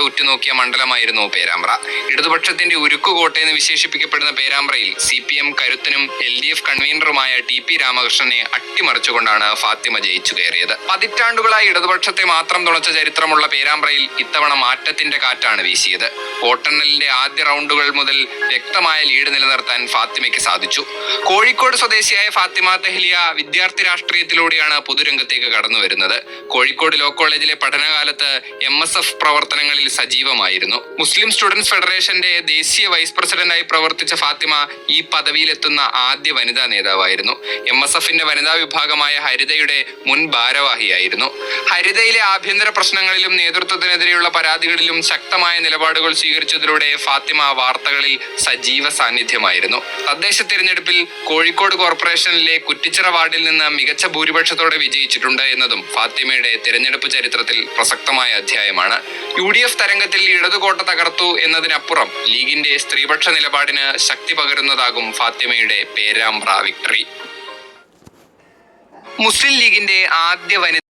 ഉറ്റുനോക്കിയ മണ്ഡലമായിരുന്നു പേരാമ്പ്ര. ഇടതുപക്ഷത്തിന്റെ ഉരുക്കുകോട്ടയെന്ന് വിശേഷിപ്പിക്കപ്പെടുന്ന പേരാമ്പ്രയിൽ CPM കരുത്തനും LDF കൺവീനറുമായ TP രാമകൃഷ്ണനെ അട്ടിമറിച്ചുകൊണ്ടാണ് Fathima ജയിച്ചു കയറിയത്. പതിറ്റാണ്ടുകളായി ഇടതുപക്ഷത്തെ മാത്രം തുണച്ച ചരിത്രമുള്ള പേരാമ്പ്രയിൽ ഇത്തവണ മാറ്റത്തിന്റെ കാറ്റാണ് വീശിയത്. വോട്ടെണ്ണലിന്റെ ആദ്യ റൗണ്ടുകൾ മുതൽ വ്യക്തമായ ലീഡ് നിലനിർത്താൻ ഫാത്തിമയ്ക്ക് സാധിച്ചു. കോഴിക്കോട് സ്വദേശിയായ ഫാത്തിമ തെഹ്ലിയ വിദ്യാർത്ഥി രാഷ്ട്രീയത്തിലൂടെയാണ് പൊതുരംഗത്തേക്ക് കടന്നു വരുന്നത്. കോഴിക്കോട് ലോ കോളേജിലെ പഠനകാലത്ത് MSF പ്രവർത്തനങ്ങളിൽ സജീവമായിരുന്നു. മുസ്ലിം സ്റ്റുഡൻസ് ഫെഡറേഷന്റെ ദേശീയ വൈസ് പ്രസിഡന്റായി പ്രവർത്തിച്ച ഫാത്തിമ ഈ പദവിയിലെത്തുന്ന ആദ്യ വനിതാ നേതാവായിരുന്നു. MSFന്റെ വനിതാ വിഭാഗമായ ഹരിതയുടെ മുൻ ഭാരവാഹിയായിരുന്നു. ഹരിതയിലെ ആഭ്യന്തര പ്രശ്നങ്ങളിലും നേതൃത്വത്തിനെതിരെയുള്ള പരാതികളിലും ശക്തമായ നിലപാടുകൾ സ്വീകരിച്ചതിലൂടെ ഫാത്തിമ വാർത്തകളിൽ സജീവ സാന്നിധ്യമായിരുന്നു. തദ്ദേശ തിരഞ്ഞെടുപ്പിൽ കോഴിക്കോട് കോർപ്പറേഷനിലെ കുറ്റിച്ചിറ വാർഡിൽ നിന്ന് മികച്ച ഭൂരിപക്ഷത്തോടെ വിജയിച്ചിട്ടുണ്ട് എന്നതും ഫാത്തിമയുടെ തിരഞ്ഞെടുപ്പ് ചരിത്രത്തിൽ പ്രസക്തമായ അധ്യായമാണ്. UDF തരംഗത്തിൽ ഇടതുകോട്ട തകർത്തു എന്നതിനപ്പുറം ലീഗിന്റെ സ്ത്രീപക്ഷ നിലപാടിന് ശക്തി പകരുന്നതാകും ഫാത്തിമയുടെ പേരാമ്പ്ര വിക്ടറി. മുസ്ലിം ലീഗിന്റെ ആദ്യ വനിത